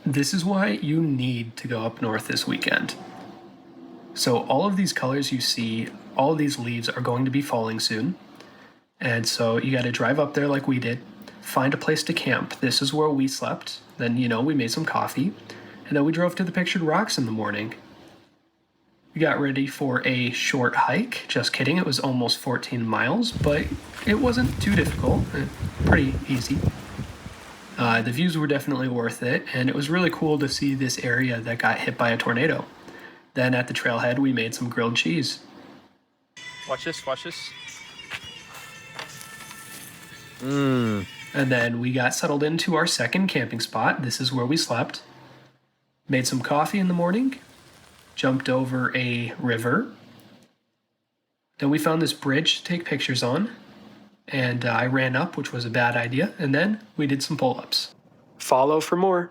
This is why you need to go up north this weekend. So all of these colors you see, all of these leaves are going to be falling soon. And so you got to drive up there like we did, find a place to camp. This is where we slept. Then, we made some coffee. And then we drove to the pictured rocks in the morning. We got ready for a short hike. Just kidding, it was almost 14 miles, but it wasn't too difficult. Pretty easy. The views were definitely worth it, and it was really cool to see this area that got hit by a tornado. Then at the trailhead, we made some grilled cheese. Watch this, watch this. And then we got settled into our second camping spot. This is where we slept. Made some coffee in the morning. Jumped over a river. Then we found this bridge to take pictures on. And I ran up, which was a bad idea. And then we did some pull-ups. Follow for more.